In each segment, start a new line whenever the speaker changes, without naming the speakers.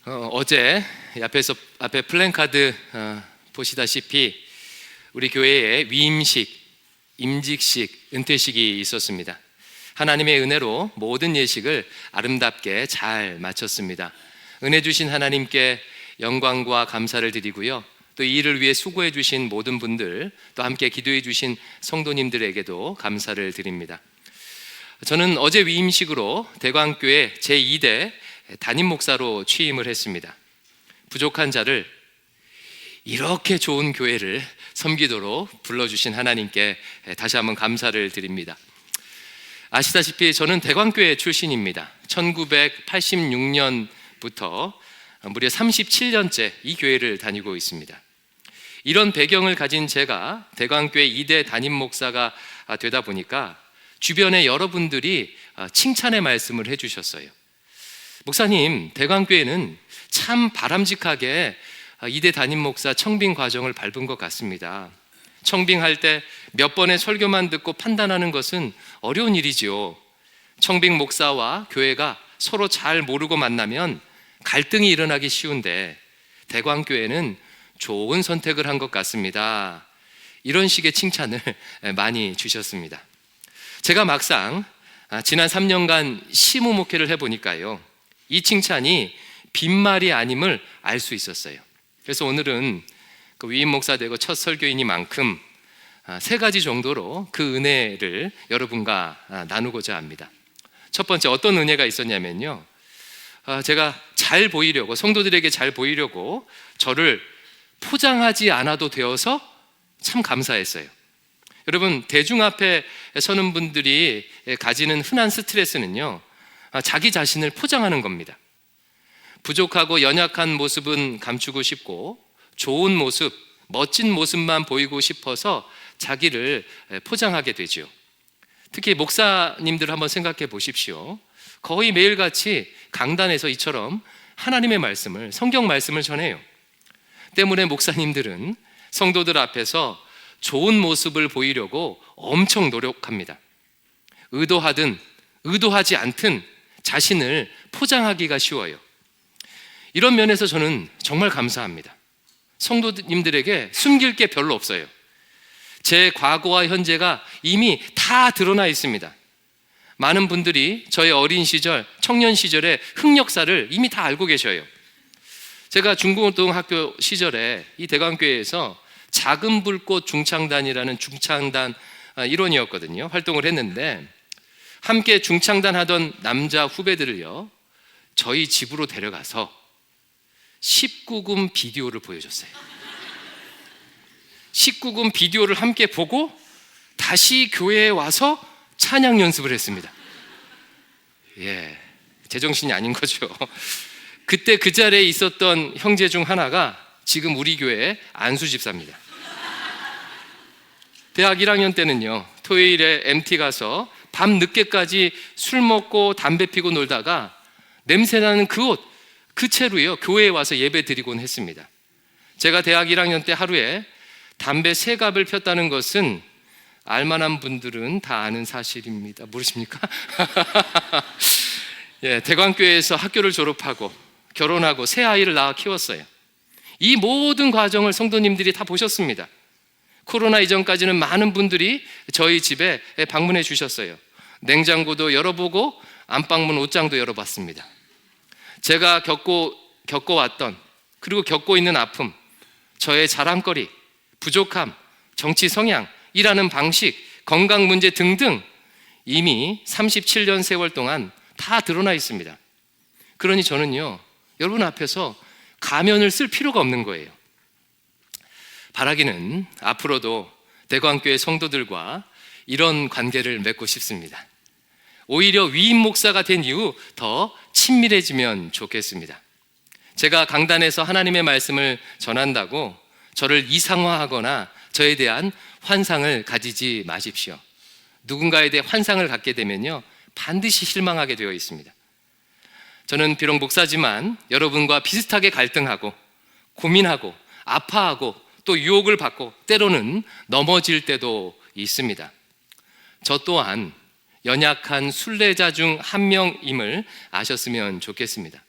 어제 앞에 플랜카드 보시다시피 우리 교회에 위임식, 임직식, 은퇴식이 있었습니다. 하나님의 은혜로 모든 예식을 아름답게 잘 마쳤습니다. 은혜 주신 하나님께 영광과 감사를 드리고요, 또 이 일을 위해 수고해 주신 모든 분들, 또 함께 기도해 주신 성도님들에게도 감사를 드립니다. 저는 어제 위임식으로 대광교회 제2대 담임 목사로 취임을 했습니다. 부족한 자를 이렇게 좋은 교회를 섬기도록 불러주신 하나님께 다시 한번 감사를 드립니다. 아시다시피 저는 대광교회 출신입니다. 1986년부터 무려 37년째 이 교회를 다니고 있습니다. 이런 배경을 가진 제가 대광교회 2대 담임 목사가 되다 보니까 주변에 여러분들이 칭찬의 말씀을 해주셨어요. 목사님, 대광교회는 참 바람직하게 2대 담임 목사 청빙 과정을 밟은 것 같습니다. 청빙할 때 몇 번의 설교만 듣고 판단하는 것은 어려운 일이지요. 청빙 목사와 교회가 서로 잘 모르고 만나면 갈등이 일어나기 쉬운데 대광교회는 좋은 선택을 한 것 같습니다. 이런 식의 칭찬을 많이 주셨습니다. 제가 막상 지난 3년간 시무 목회를 해보니까요, 이 칭찬이 빈말이 아님을 알 수 있었어요. 그래서 오늘은 그 위임 목사 되고 첫 설교이니만큼 3가지 정도로 그 은혜를 여러분과 나누고자 합니다. 첫 번째, 어떤 은혜가 있었냐면요, 제가 잘 보이려고, 성도들에게 잘 보이려고 저를 포장하지 않아도 되어서 참 감사했어요. 여러분, 대중 앞에 서는 분들이 가지는 흔한 스트레스는요, 자기 자신을 포장하는 겁니다. 부족하고 연약한 모습은 감추고 싶고 좋은 모습, 멋진 모습만 보이고 싶어서 자기를 포장하게 되죠. 특히 목사님들 한번 생각해 보십시오. 거의 매일같이 강단에서 이처럼 하나님의 말씀을, 성경 말씀을 전해요. 때문에 목사님들은 성도들 앞에서 좋은 모습을 보이려고 엄청 노력합니다. 의도하든 의도하지 않든 자신을 포장하기가 쉬워요. 이런 면에서 저는 정말 감사합니다. 성도님들에게 숨길 게 별로 없어요. 제 과거와 현재가 이미 다 드러나 있습니다. 많은 분들이 저의 어린 시절, 청년 시절의 흑역사를 이미 다 알고 계셔요. 제가 중고등학교 시절에 이 대광교회에서 작은 불꽃 중창단이라는 중창단 일원이었거든요. 활동을 했는데 함께 중창단 하던 남자 후배들을요, 저희 집으로 데려가서 19금 비디오를 보여줬어요. 19금 비디오를 함께 보고 다시 교회에 와서 찬양 연습을 했습니다. 제정신이 아닌 거죠. 그때 그 자리에 있었던 형제 중 하나가 지금 우리 교회의 안수 집사입니다. 대학 1학년 때는요, 토요일에 MT 가서 밤 늦게까지 술 먹고 담배 피고 놀다가 냄새나는 그 옷, 그 채로요, 교회에 와서 예배 드리곤 했습니다. 제가 대학 1학년 때 하루에 담배 3갑을 폈다는 것은 알만한 분들은 다 아는 사실입니다. 모르십니까? 대광교회에서 학교를 졸업하고 결혼하고 새 아이를 낳아 키웠어요. 이 모든 과정을 성도님들이 다 보셨습니다. 코로나 이전까지는 많은 분들이 저희 집에 방문해 주셨어요. 냉장고도 열어보고 안방문 옷장도 열어봤습니다. 제가 겪어왔던, 그리고 겪고 있는 아픔, 저의 자랑거리, 부족함, 정치 성향, 일하는 방식, 건강 문제 등등 이미 37년 세월 동안 다 드러나 있습니다. 그러니 저는요, 여러분 앞에서 가면을 쓸 필요가 없는 거예요. 바라기는 앞으로도 대광교회 성도들과 이런 관계를 맺고 싶습니다. 오히려 위임 목사가 된 이후 더 친밀해지면 좋겠습니다. 제가 강단에서 하나님의 말씀을 전한다고 저를 이상화하거나 저에 대한 환상을 가지지 마십시오. 누군가에 대해 환상을 갖게 되면요, 반드시 실망하게 되어 있습니다. 저는 비록 목사지만 여러분과 비슷하게 갈등하고 고민하고 아파하고 또 유혹을 받고 때로는 넘어질 때도 있습니다. 저 또한 연약한 순례자 중 한 명임을 아셨으면 좋겠습니다.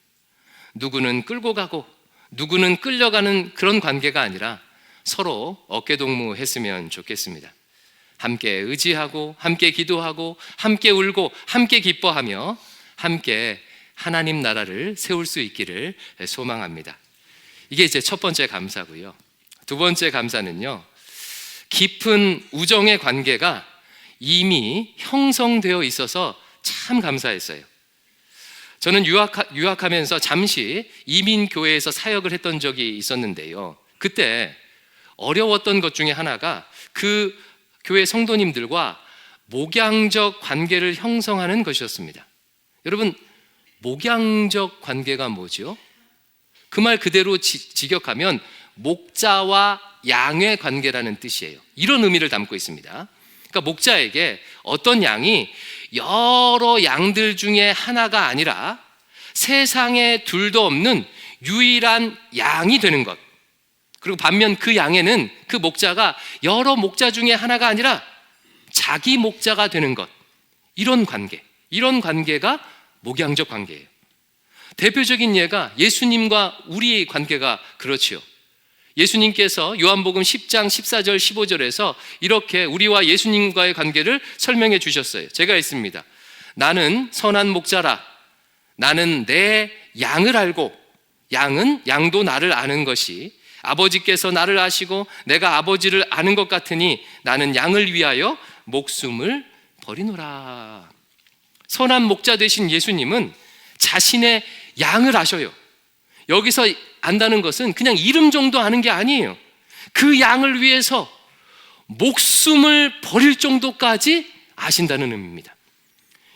누구는 끌고 가고 누구는 끌려가는 그런 관계가 아니라 서로 어깨동무했으면 좋겠습니다. 함께 의지하고 함께 기도하고 함께 울고 함께 기뻐하며 함께 하나님 나라를 세울 수 있기를 소망합니다. 이게 이제 첫 번째 감사고요. 두 번째 감사는요, 깊은 우정의 관계가 이미 형성되어 있어서 참 감사했어요. 저는 유학하면서 잠시 이민교회에서 사역을 했던 적이 있었는데요, 그때 어려웠던 것 중에 하나가 그 교회 성도님들과 목양적 관계를 형성하는 것이었습니다. 여러분, 목양적 관계가 뭐죠? 그 말 그대로 직역하면 목자와 양의 관계라는 뜻이에요. 이런 의미를 담고 있습니다. 그러니까 목자에게 어떤 양이 여러 양들 중에 하나가 아니라 세상에 둘도 없는 유일한 양이 되는 것, 그리고 반면 그 양에는 그 목자가 여러 목자 중에 하나가 아니라 자기 목자가 되는 것, 이런 관계가 목양적 관계예요. 대표적인 예가 예수님과 우리의 관계가 그렇지요. 예수님께서 요한복음 10장 14절 15절에서 이렇게 우리와 예수님과의 관계를 설명해 주셨어요. 제가 읽습니다. 나는 선한 목자라. 나는 내 양을 알고 양도 나를 아는 것이 아버지께서 나를 아시고 내가 아버지를 아는 것 같으니 나는 양을 위하여 목숨을 버리노라. 선한 목자 되신 예수님은 자신의 양을 아셔요. 여기서 안다는 것은 그냥 이름 정도 아는 게 아니에요. 그 양을 위해서 목숨을 버릴 정도까지 아신다는 의미입니다.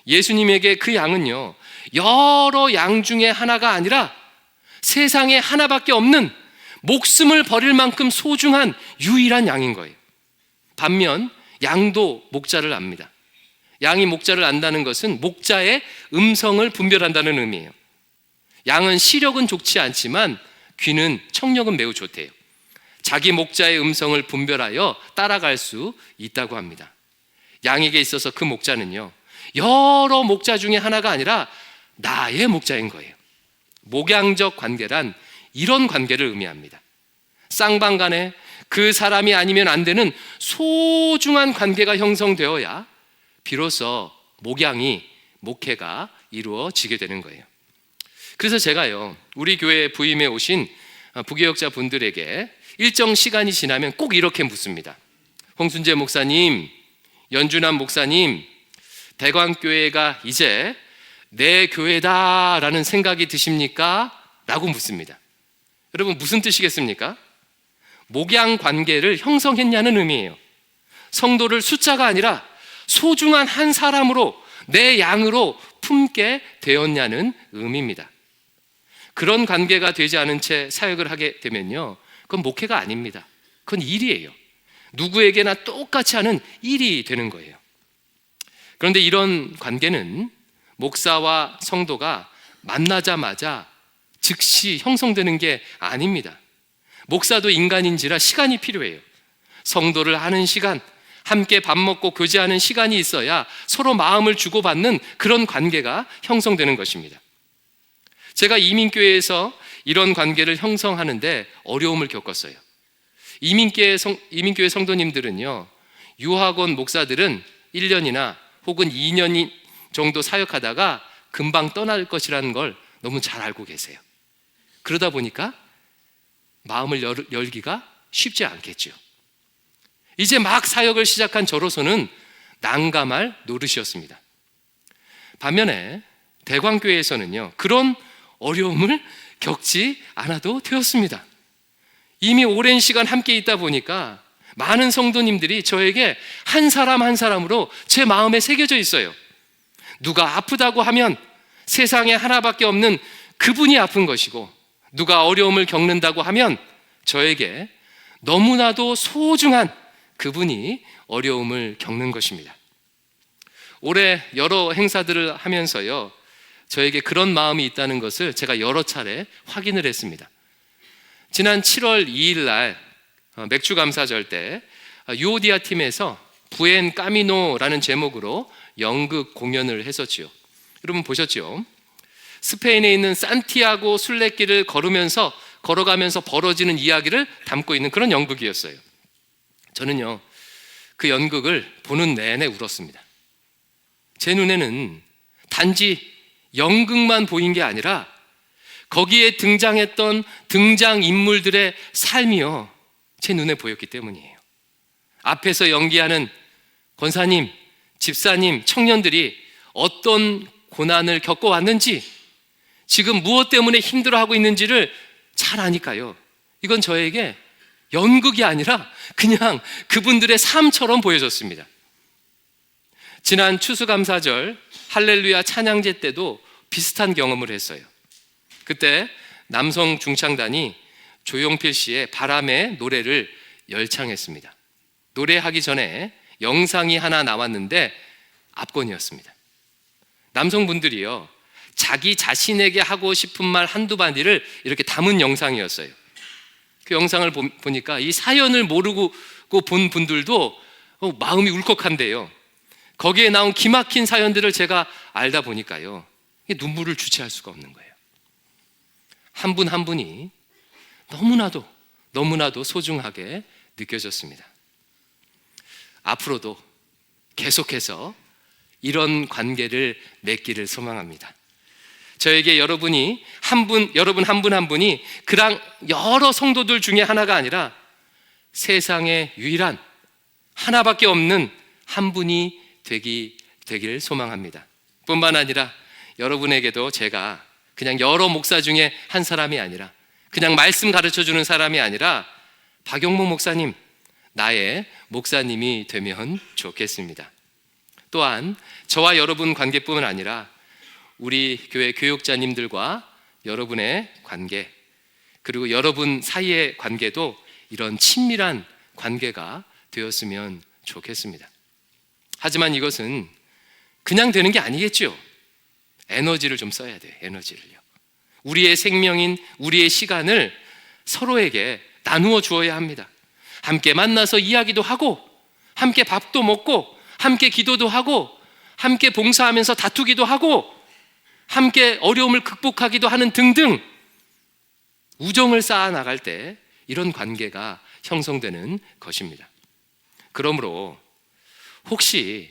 예수님에게 그 양은요, 여러 양 중에 하나가 아니라 세상에 하나밖에 없는 목숨을 버릴 만큼 소중한 유일한 양인 거예요. 반면 양도 목자를 압니다. 양이 목자를 안다는 것은 목자의 음성을 분별한다는 의미예요. 양은 시력은 좋지 않지만 귀는 청력은 매우 좋대요. 자기 목자의 음성을 분별하여 따라갈 수 있다고 합니다. 양에게 있어서 그 목자는요, 여러 목자 중에 하나가 아니라 나의 목자인 거예요. 목양적 관계란 이런 관계를 의미합니다. 쌍방간에 그 사람이 아니면 안 되는 소중한 관계가 형성되어야 비로소 목회가 이루어지게 되는 거예요. 그래서 제가요, 우리 교회에 부임해 오신 부교역자 분들에게 일정 시간이 지나면 꼭 이렇게 묻습니다. 홍순재 목사님, 연준환 목사님, 대광교회가 이제 내 교회다라는 생각이 드십니까? 라고 묻습니다. 여러분, 무슨 뜻이겠습니까? 목양 관계를 형성했냐는 의미예요. 성도를 숫자가 아니라 소중한 한 사람으로, 내 양으로 품게 되었냐는 의미입니다. 그런 관계가 되지 않은 채 사역을 하게 되면요, 그건 목회가 아닙니다. 그건 일이에요. 누구에게나 똑같이 하는 일이 되는 거예요. 그런데 이런 관계는 목사와 성도가 만나자마자 즉시 형성되는 게 아닙니다. 목사도 인간인지라 시간이 필요해요. 성도를 아는 시간, 함께 밥 먹고 교제하는 시간이 있어야 서로 마음을 주고받는 그런 관계가 형성되는 것입니다. 제가 이민교회에서 이런 관계를 형성하는데 어려움을 겪었어요. 이민교회 성도님들은요, 유학원 목사들은 1년이나 혹은 2년 정도 사역하다가 금방 떠날 것이라는 걸 너무 잘 알고 계세요. 그러다 보니까 마음을 열기가 쉽지 않겠죠. 이제 막 사역을 시작한 저로서는 난감할 노릇이었습니다. 반면에 대광교회에서는요, 그런 어려움을 겪지 않아도 되었습니다. 이미 오랜 시간 함께 있다 보니까 많은 성도님들이 저에게 한 사람 한 사람으로 제 마음에 새겨져 있어요. 누가 아프다고 하면 세상에 하나밖에 없는 그분이 아픈 것이고, 누가 어려움을 겪는다고 하면 저에게 너무나도 소중한 그분이 어려움을 겪는 것입니다. 올해 여러 행사들을 하면서요, 저에게 그런 마음이 있다는 것을 제가 여러 차례 확인을 했습니다. 지난 7월 2일 날 맥주 감사절 때 유오디아 팀에서 부엔 까미노라는 제목으로 연극 공연을 했었지요. 여러분 보셨죠? 스페인에 있는 산티아고 순례길을 걸어가면서 벌어지는 이야기를 담고 있는 그런 연극이었어요. 저는요, 그 연극을 보는 내내 울었습니다. 제 눈에는 단지 연극만 보인 게 아니라 거기에 등장했던 등장인물들의 삶이요, 제 눈에 보였기 때문이에요. 앞에서 연기하는 권사님, 집사님, 청년들이 어떤 고난을 겪어왔는지, 지금 무엇 때문에 힘들어하고 있는지를 잘 아니까요. 이건 저에게 연극이 아니라 그냥 그분들의 삶처럼 보여졌습니다. 지난 추수감사절 할렐루야 찬양제 때도 비슷한 경험을 했어요. 그때 남성 중창단이 조용필 씨의 바람의 노래를 열창했습니다. 노래하기 전에 영상이 하나 나왔는데 압권이었습니다. 남성분들이요, 자기 자신에게 하고 싶은 말 한두 마디를 이렇게 담은 영상이었어요. 그 영상을 보니까 이 사연을 모르고 본 분들도 마음이 울컥한데요, 거기에 나온 기막힌 사연들을 제가 알다 보니까요, 눈물을 주체할 수가 없는 거예요. 한 분 한 분이 너무나도 소중하게 느껴졌습니다. 앞으로도 계속해서 이런 관계를 맺기를 소망합니다. 저에게 여러분 한 분 한 분이 그랑 여러 성도들 중에 하나가 아니라 세상에 유일한 하나밖에 없는 한 분이 되기를 소망합니다. 뿐만 아니라 여러분에게도 제가 그냥 여러 목사 중에 한 사람이 아니라, 그냥 말씀 가르쳐주는 사람이 아니라 박용목 목사님, 나의 목사님이 되면 좋겠습니다. 또한 저와 여러분 관계뿐만 아니라 우리 교회 교육자님들과 여러분의 관계, 그리고 여러분 사이의 관계도 이런 친밀한 관계가 되었으면 좋겠습니다. 하지만 이것은 그냥 되는 게 아니겠죠. 에너지를 좀 써야 돼요. 에너지를요. 우리의 생명인 우리의 시간을 서로에게 나누어 주어야 합니다. 함께 만나서 이야기도 하고, 함께 밥도 먹고, 함께 기도도 하고, 함께 봉사하면서 다투기도 하고, 함께 어려움을 극복하기도 하는 등등, 우정을 쌓아 나갈 때 이런 관계가 형성되는 것입니다. 그러므로 혹시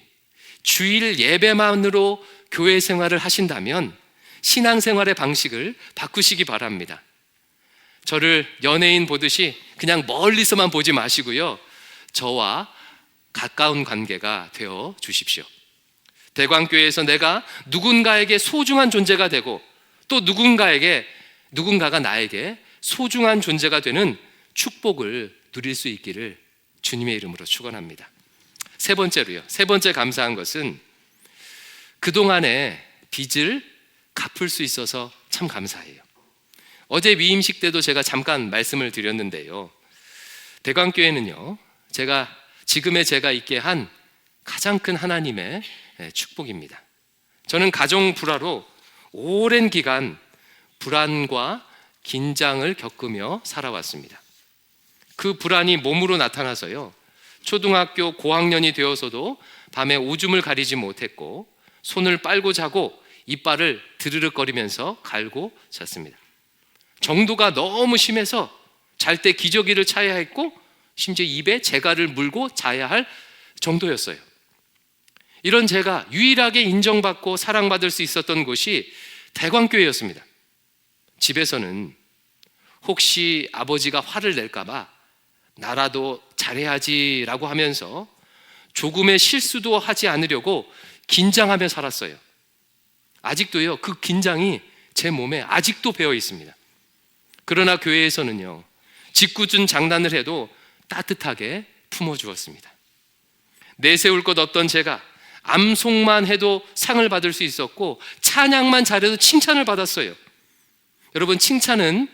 주일 예배만으로 교회 생활을 하신다면 신앙생활의 방식을 바꾸시기 바랍니다. 저를 연예인 보듯이 그냥 멀리서만 보지 마시고요, 저와 가까운 관계가 되어 주십시오. 대광교회에서 내가 누군가에게 소중한 존재가 되고, 또 누군가가 나에게 소중한 존재가 되는 축복을 누릴 수 있기를 주님의 이름으로 축원합니다. 세 번째 감사한 것은 그동안의 빚을 갚을 수 있어서 참 감사해요. 어제 위임식 때도 제가 잠깐 말씀을 드렸는데요, 대광교회는요, 지금의 제가 있게 한 가장 큰 하나님의 축복입니다. 저는 가정 불화로 오랜 기간 불안과 긴장을 겪으며 살아왔습니다. 그 불안이 몸으로 나타나서요, 초등학교 고학년이 되어서도 밤에 오줌을 가리지 못했고, 손을 빨고 자고 이빨을 드르륵거리면서 갈고 잤습니다. 정도가 너무 심해서 잘 때 기저귀를 차야 했고, 심지어 입에 재갈을 물고 자야 할 정도였어요. 이런 제가 유일하게 인정받고 사랑받을 수 있었던 곳이 대광교회였습니다. 집에서는 혹시 아버지가 화를 낼까봐 나라도 잘해야지라고 하면서 조금의 실수도 하지 않으려고 긴장하며 살았어요. 아직도요, 그 긴장이 제 몸에 아직도 배어 있습니다. 그러나 교회에서는요, 짓궂은 장난을 해도 따뜻하게 품어주었습니다. 내세울 것 없던 제가 암송만 해도 상을 받을 수 있었고, 찬양만 잘해도 칭찬을 받았어요. 여러분, 칭찬은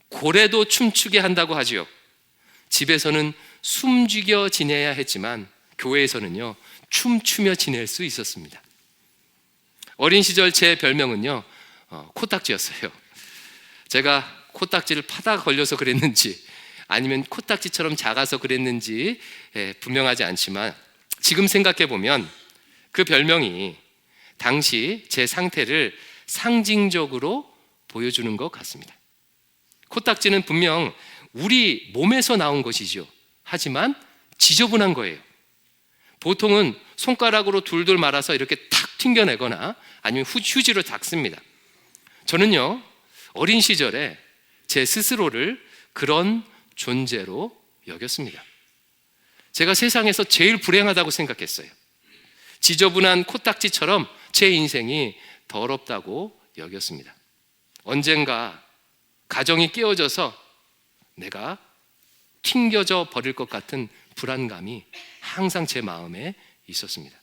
고래도 춤추게 한다고 하지요. 집에서는 숨죽여 지내야 했지만 교회에서는요, 춤추며 지낼 수 있었습니다. 어린 시절 제 별명은요, 코딱지였어요. 제가 코딱지를 파다 걸려서 그랬는지 아니면 코딱지처럼 작아서 그랬는지 분명하지 않지만, 지금 생각해 보면 그 별명이 당시 제 상태를 상징적으로 보여주는 것 같습니다. 코딱지는 분명 우리 몸에서 나온 것이죠. 하지만 지저분한 거예요. 보통은 손가락으로 둘둘 말아서 이렇게 탁 튕겨내거나 아니면 휴지로 닦습니다. 저는요, 어린 시절에 제 스스로를 그런 존재로 여겼습니다. 제가 세상에서 제일 불행하다고 생각했어요. 지저분한 코딱지처럼 제 인생이 더럽다고 여겼습니다. 언젠가 가정이 깨어져서 내가 튕겨져 버릴 것 같은 불안감이 항상 제 마음에 있었습니다.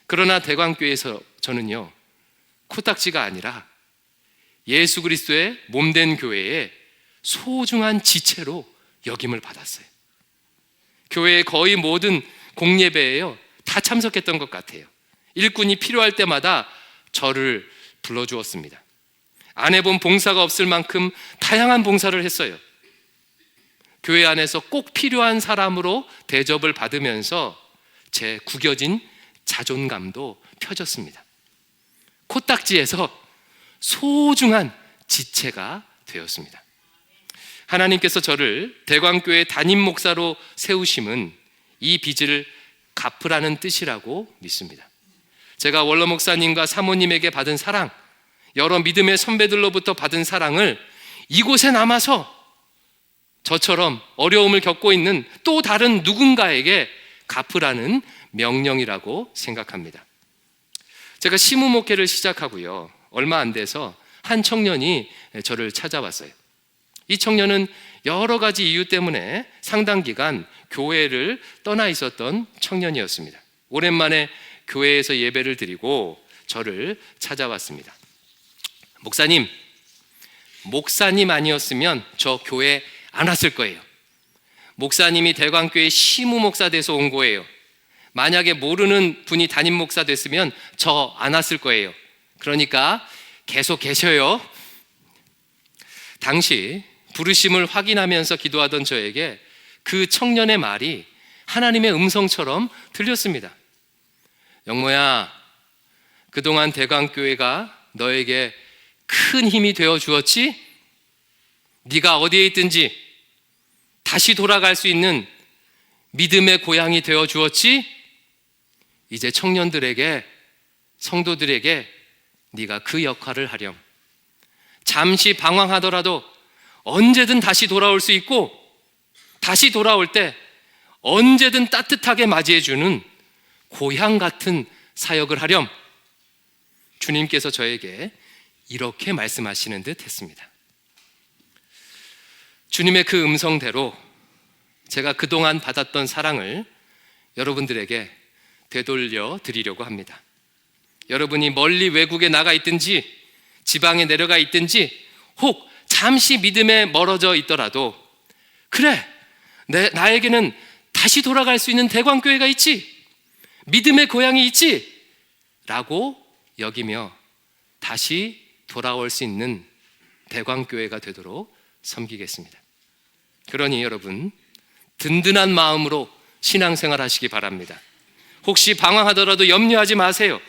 그러나 대광교회에서 저는요, 코딱지가 아니라 예수 그리스도의 몸된 교회의 소중한 지체로 역임을 받았어요. 교회의 거의 모든 공예배에요, 다 참석했던 것 같아요. 일꾼이 필요할 때마다 저를 불러주었습니다. 안 해본 봉사가 없을 만큼 다양한 봉사를 했어요. 교회 안에서 꼭 필요한 사람으로 대접을 받으면서 제 구겨진 자존감도 펴졌습니다. 코딱지에서 소중한 지체가 되었습니다. 하나님께서 저를 대광교회 담임 목사로 세우심은 이 빚을 갚으라는 뜻이라고 믿습니다. 제가 원로 목사님과 사모님에게 받은 사랑, 여러 믿음의 선배들로부터 받은 사랑을 이곳에 남아서 저처럼 어려움을 겪고 있는 또 다른 누군가에게 갚으라는 명령이라고 생각합니다. 제가 시무 목회를 시작하고요, 얼마 안 돼서 한 청년이 저를 찾아왔어요. 이 청년은 여러 가지 이유 때문에 상당 기간 교회를 떠나 있었던 청년이었습니다. 오랜만에 교회에서 예배를 드리고 저를 찾아왔습니다. 목사님 아니었으면 저 교회 안 왔을 거예요. 목사님이 대광교회 시무 목사 돼서 온 거예요. 만약에 모르는 분이 담임 목사 됐으면 저 안 왔을 거예요. 그러니까 계속 계셔요. 당시 부르심을 확인하면서 기도하던 저에게 그 청년의 말이 하나님의 음성처럼 들렸습니다. 영모야, 그동안 대광교회가 너에게 큰 힘이 되어 주었지? 네가 어디에 있든지 다시 돌아갈 수 있는 믿음의 고향이 되어 주었지? 이제 청년들에게, 성도들에게 네가 그 역할을 하렴. 잠시 방황하더라도 언제든 다시 돌아올 수 있고, 다시 돌아올 때 언제든 따뜻하게 맞이해주는 고향 같은 사역을 하렴. 주님께서 저에게 이렇게 말씀하시는 듯 했습니다. 주님의 그 음성대로 제가 그동안 받았던 사랑을 여러분들에게 되돌려 드리려고 합니다. 여러분이 멀리 외국에 나가 있든지 지방에 내려가 있든지 혹 잠시 믿음에 멀어져 있더라도, 그래, 나에게는 다시 돌아갈 수 있는 대광교회가 있지, 믿음의 고향이 있지 라고 여기며 다시 돌아올 수 있는 대광교회가 되도록 섬기겠습니다. 그러니 여러분, 든든한 마음으로 신앙생활 하시기 바랍니다. 혹시 방황하더라도 염려하지 마세요.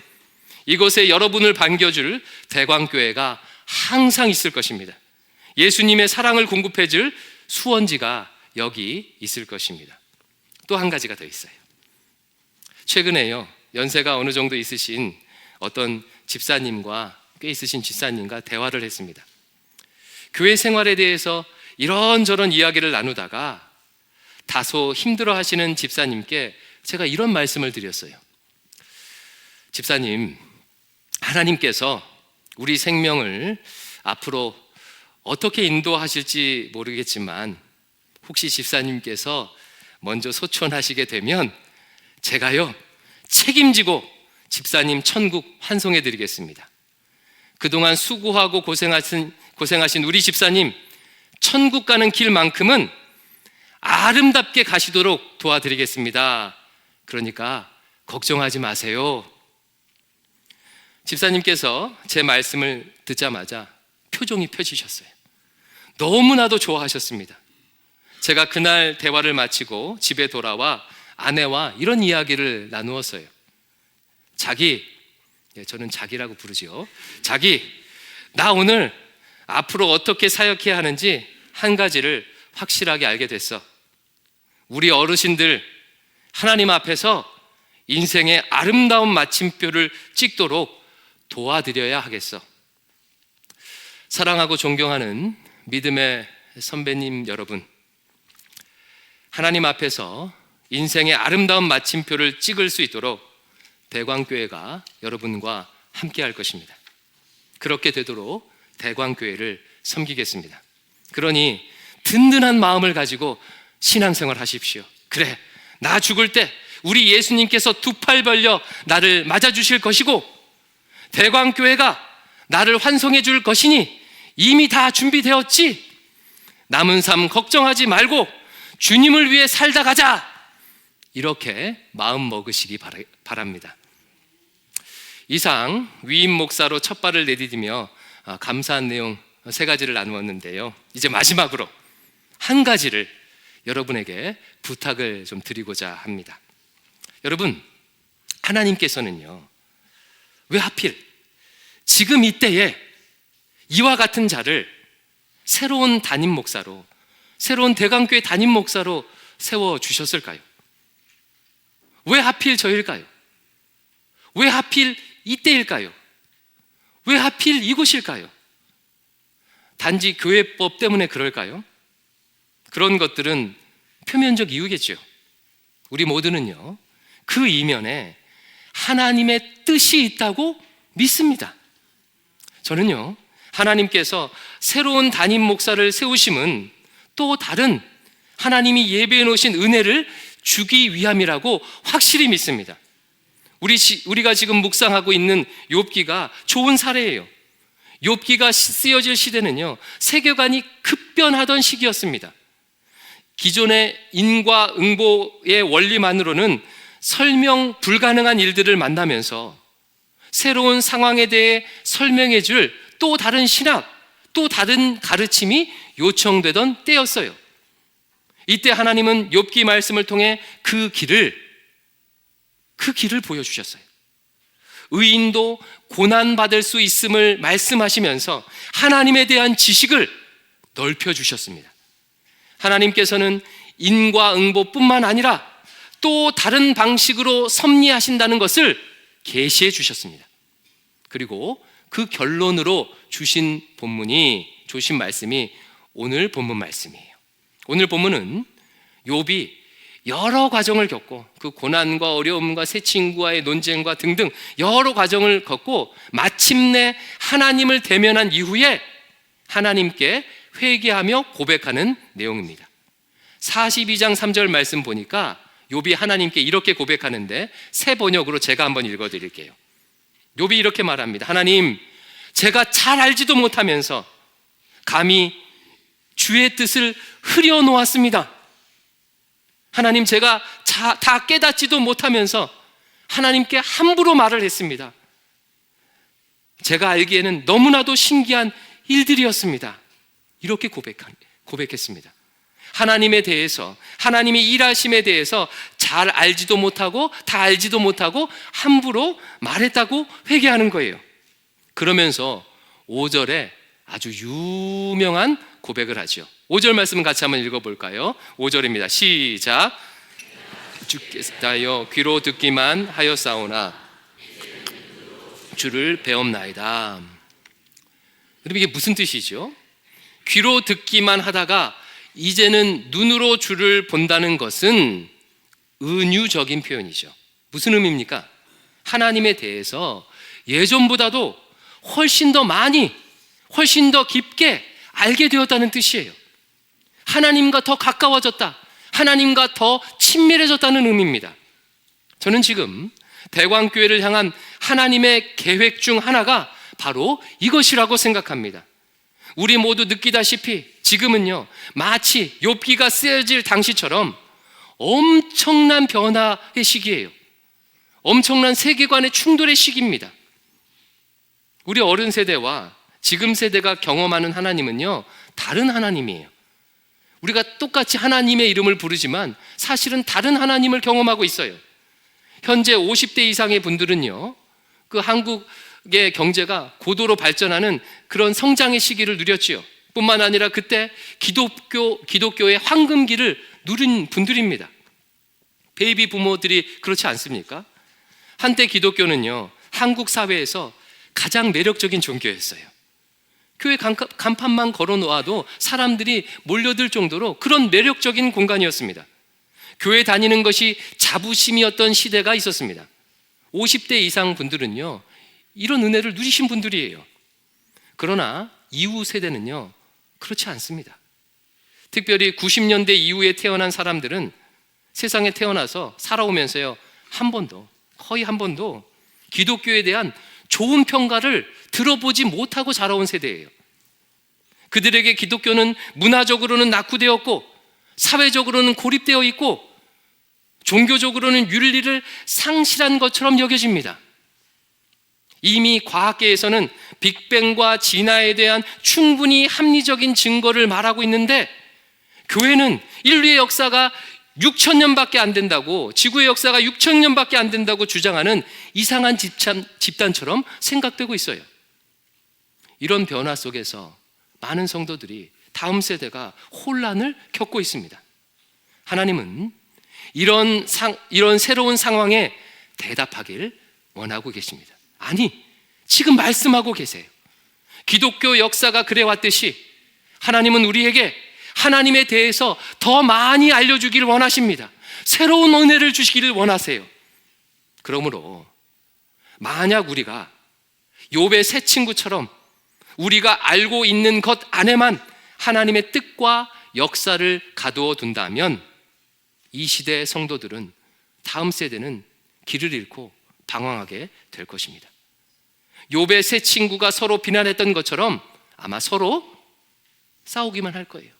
이곳에 여러분을 반겨줄 대광교회가 항상 있을 것입니다. 예수님의 사랑을 공급해줄 수원지가 여기 있을 것입니다. 또 한 가지가 더 있어요. 최근에요, 연세가 어느 정도 있으신 어떤 집사님과, 꽤 있으신 집사님과 대화를 했습니다. 교회 생활에 대해서 이런저런 이야기를 나누다가 다소 힘들어 하시는 집사님께 제가 이런 말씀을 드렸어요. 집사님, 하나님께서 우리 생명을 앞으로 어떻게 인도하실지 모르겠지만 혹시 집사님께서 먼저 소천하시게 되면 제가요, 책임지고 집사님 천국 환송해 드리겠습니다. 그동안 수고하고 고생하신 우리 집사님 천국 가는 길만큼은 아름답게 가시도록 도와드리겠습니다. 그러니까 걱정하지 마세요. 집사님께서 제 말씀을 듣자마자 표정이 펴지셨어요. 너무나도 좋아하셨습니다. 제가 그날 대화를 마치고 집에 돌아와 아내와 이런 이야기를 나누었어요. 자기, 저는 자기라고 부르지요. 자기, 나 오늘 앞으로 어떻게 사역해야 하는지 한 가지를 확실하게 알게 됐어. 우리 어르신들 하나님 앞에서 인생의 아름다운 마침표를 찍도록 도와드려야 하겠어. 사랑하고 존경하는 믿음의 선배님 여러분, 하나님 앞에서 인생의 아름다운 마침표를 찍을 수 있도록 대광교회가 여러분과 함께 할 것입니다. 그렇게 되도록 대광교회를 섬기겠습니다. 그러니 든든한 마음을 가지고 신앙생활 하십시오. 그래, 나 죽을 때 우리 예수님께서 두 팔 벌려 나를 맞아주실 것이고 대광교회가 나를 환송해 줄 것이니 이미 다 준비되었지. 남은 삶 걱정하지 말고 주님을 위해 살다 가자. 이렇게 마음 먹으시기 바랍니다. 이상 위임 목사로 첫 발을 내디디며 감사한 내용 3가지를 나누었는데요. 이제 마지막으로 한 가지를 여러분에게 부탁을 좀 드리고자 합니다. 여러분, 하나님께서는요, 왜 하필 지금 이때에 이와 같은 자를 새로운 담임 목사로, 새로운 대강교회 담임 목사로 세워주셨을까요? 왜 하필 저일까요? 왜 하필 이때일까요? 왜 하필 이곳일까요? 단지 교회법 때문에 그럴까요? 그런 것들은 표면적 이유겠죠. 우리 모두는요, 그 이면에 하나님의 뜻이 있다고 믿습니다. 저는요, 하나님께서 새로운 담임 목사를 세우심은 또 다른 하나님이 예배해 놓으신 은혜를 주기 위함이라고 확실히 믿습니다. 우리가 지금 묵상하고 있는 욥기가 좋은 사례예요. 욥기가 쓰여질 시대는요, 세계관이 급변하던 시기였습니다. 기존의 인과 응보의 원리만으로는 설명 불가능한 일들을 만나면서 새로운 상황에 대해 설명해 줄 또 다른 신학, 또 다른 가르침이 요청되던 때였어요. 이때 하나님은 욥기 말씀을 통해 그 길을 보여주셨어요. 의인도 고난받을 수 있음을 말씀하시면서 하나님에 대한 지식을 넓혀주셨습니다. 하나님께서는 인과응보뿐만 아니라 또 다른 방식으로 섭리하신다는 것을 계시해 주셨습니다. 그리고 그 결론으로 주신 말씀이 오늘 본문 말씀이에요. 오늘 본문은 욥이 여러 과정을 겪고 그 고난과 어려움과 새 친구와의 논쟁과 등등 여러 과정을 겪고 마침내 하나님을 대면한 이후에 하나님께 회개하며 고백하는 내용입니다. 42장 3절 말씀 보니까 욥이 하나님께 이렇게 고백하는데 새 번역으로 제가 한번 읽어드릴게요. 욥이 이렇게 말합니다. 하나님, 제가 잘 알지도 못하면서 감히 주의 뜻을 흐려놓았습니다. 하나님, 제가 다 깨닫지도 못하면서 하나님께 함부로 말을 했습니다. 제가 알기에는 너무나도 신기한 일들이었습니다. 이렇게 고백했습니다. 하나님에 대해서, 하나님의 일하심에 대해서 잘 알지도 못하고 다 알지도 못하고 함부로 말했다고 회개하는 거예요. 그러면서 5절에 아주 유명한 고백을 하죠. 5절 말씀 같이 한번 읽어볼까요? 5절입니다. 시작. 주께서 귀로 듣기만 하였사오나 주를 배움나이다. 여러분, 이게 무슨 뜻이죠? 귀로 듣기만 하다가 이제는 눈으로 주를 본다는 것은 은유적인 표현이죠. 무슨 의미입니까? 하나님에 대해서 예전보다도 훨씬 더 많이, 훨씬 더 깊게 알게 되었다는 뜻이에요. 하나님과 더 가까워졌다, 하나님과 더 친밀해졌다는 의미입니다. 저는 지금 대광교회를 향한 하나님의 계획 중 하나가 바로 이것이라고 생각합니다. 우리 모두 느끼다시피 지금은요, 마치 욥기가 쓰여질 당시처럼 엄청난 변화의 시기예요. 엄청난 세계관의 충돌의 시기입니다. 우리 어른 세대와 지금 세대가 경험하는 하나님은요, 다른 하나님이에요. 우리가 똑같이 하나님의 이름을 부르지만 사실은 다른 하나님을 경험하고 있어요. 현재 50대 이상의 분들은요, 그 한국의 경제가 고도로 발전하는 그런 성장의 시기를 누렸지요. 뿐만 아니라 그때 기독교의 황금기를 누린 분들입니다. 베이비 부모들이 그렇지 않습니까? 한때 기독교는요, 한국 사회에서 가장 매력적인 종교였어요. 교회 간판만 걸어놓아도 사람들이 몰려들 정도로 그런 매력적인 공간이었습니다. 교회 다니는 것이 자부심이었던 시대가 있었습니다. 50대 이상 분들은요, 이런 은혜를 누리신 분들이에요. 그러나 이후 세대는요, 그렇지 않습니다. 특별히 90년대 이후에 태어난 사람들은 세상에 태어나서 살아오면서요, 거의 한 번도 기독교에 대한 좋은 평가를 들어보지 못하고 자라온 세대예요. 그들에게 기독교는 문화적으로는 낙후되었고, 사회적으로는 고립되어 있고, 종교적으로는 윤리를 상실한 것처럼 여겨집니다. 이미 과학계에서는 빅뱅과 진화에 대한 충분히 합리적인 증거를 말하고 있는데, 교회는 인류의 역사가 6,000년밖에 안 된다고, 지구의 역사가 6,000년밖에 안 된다고 주장하는 이상한 집단처럼 생각되고 있어요. 이런 변화 속에서 많은 성도들이, 다음 세대가 혼란을 겪고 있습니다. 하나님은 이런 새로운 상황에 대답하길 원하고 계십니다. 아니, 지금 말씀하고 계세요. 기독교 역사가 그래왔듯이 하나님은 우리에게 하나님에 대해서 더 많이 알려주기를 원하십니다. 새로운 은혜를 주시기를 원하세요. 그러므로 만약 우리가 욥의 세 친구처럼 우리가 알고 있는 것 안에만 하나님의 뜻과 역사를 가두어 둔다면, 이 시대의 성도들은, 다음 세대는 길을 잃고 방황하게 될 것입니다. 욥의 세 친구가 서로 비난했던 것처럼 아마 서로 싸우기만 할 거예요.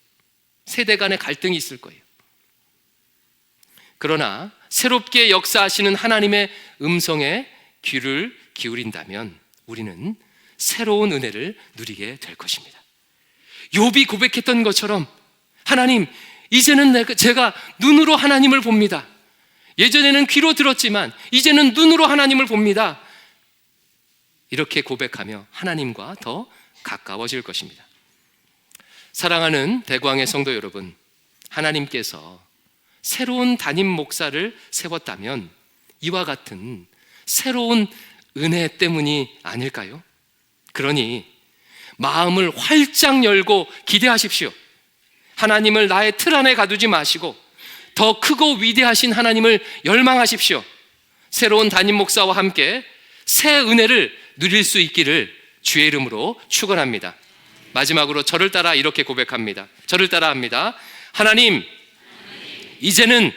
세대 간의 갈등이 있을 거예요. 그러나 새롭게 역사하시는 하나님의 음성에 귀를 기울인다면 우리는 새로운 은혜를 누리게 될 것입니다. 욥이 고백했던 것처럼, 하나님, 이제는 제가 눈으로 하나님을 봅니다. 예전에는 귀로 들었지만 이제는 눈으로 하나님을 봅니다. 이렇게 고백하며 하나님과 더 가까워질 것입니다. 사랑하는 대광의 성도 여러분, 하나님께서 새로운 담임 목사를 세웠다면 이와 같은 새로운 은혜 때문이 아닐까요? 그러니 마음을 활짝 열고 기대하십시오. 하나님을 나의 틀 안에 가두지 마시고 더 크고 위대하신 하나님을 열망하십시오. 새로운 담임 목사와 함께 새 은혜를 누릴 수 있기를 주의 이름으로 축원합니다. 마지막으로 저를 따라 이렇게 고백합니다. 저를 따라 합니다. 하나님, 이제는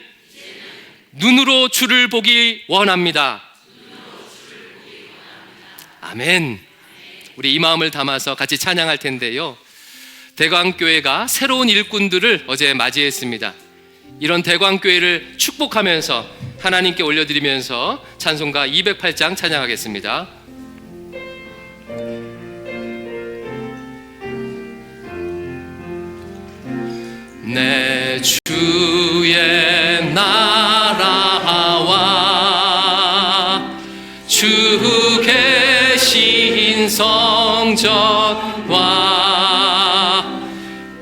눈으로 주를 보기 원합니다. 아멘. 우리 이 마음을 담아서 같이 찬양할 텐데요, 대광교회가 새로운 일꾼들을 어제 맞이했습니다. 이런 대광교회를 축복하면서 하나님께 올려드리면서 찬송가 208장 찬양하겠습니다. 내 주의 나라와 주 계신 성전과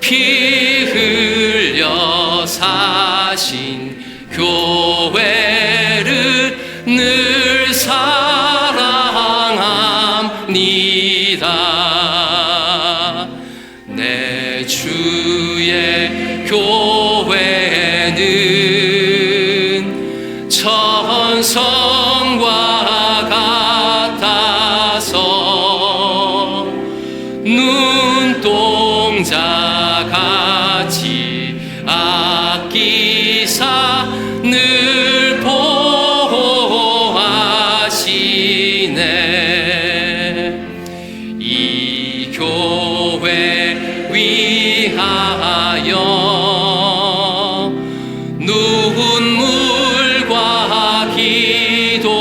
피 흘려 사신 교회를 늘 사랑합니다. 내 주의 교회는 천성과 같아서 눈동자 같이 아끼사 늘 보호하시네. 이 교회 위하여 눈물과 기도로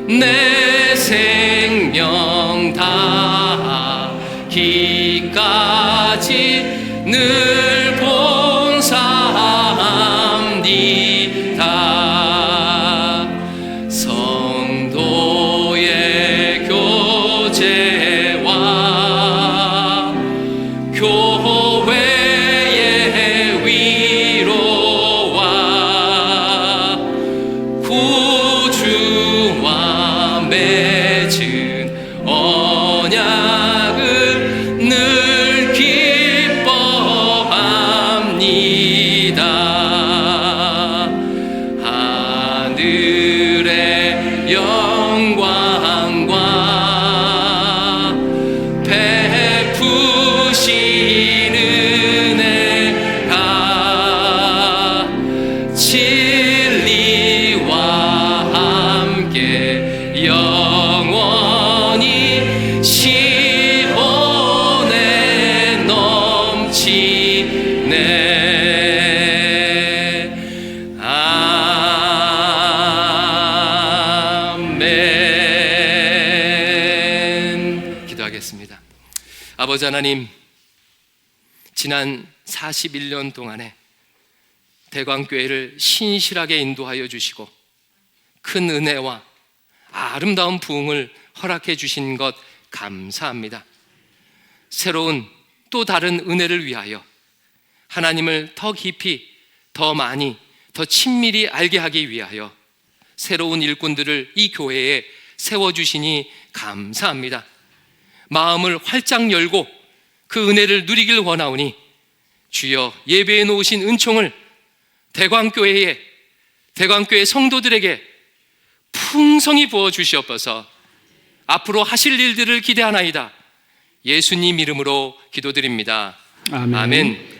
내 생명 다하기까지 늘 봉사합니다. 교회의 위로와 구주와 맺은 언약을 늘 기뻐합니다. 하늘의 영광과 베푸신 은혜가 진리와 함께 영원히 시온에 넘치네. 아멘. 기도하겠습니다. 아버지 하나님, 지난 41년 동안에 대광교회를 신실하게 인도하여 주시고 큰 은혜와 아름다운 부흥을 허락해 주신 것 감사합니다. 새로운 또 다른 은혜를 위하여 하나님을 더 깊이, 더 많이, 더 친밀히 알게 하기 위하여 새로운 일꾼들을 이 교회에 세워주시니 감사합니다. 마음을 활짝 열고 그 은혜를 누리길 원하오니 주여, 예배해 놓으신 은총을 대광교회 성도들에게 풍성히 부어 주시옵소서. 앞으로 하실 일들을 기대하나이다. 예수님 이름으로 기도드립니다.
아멘.
아멘.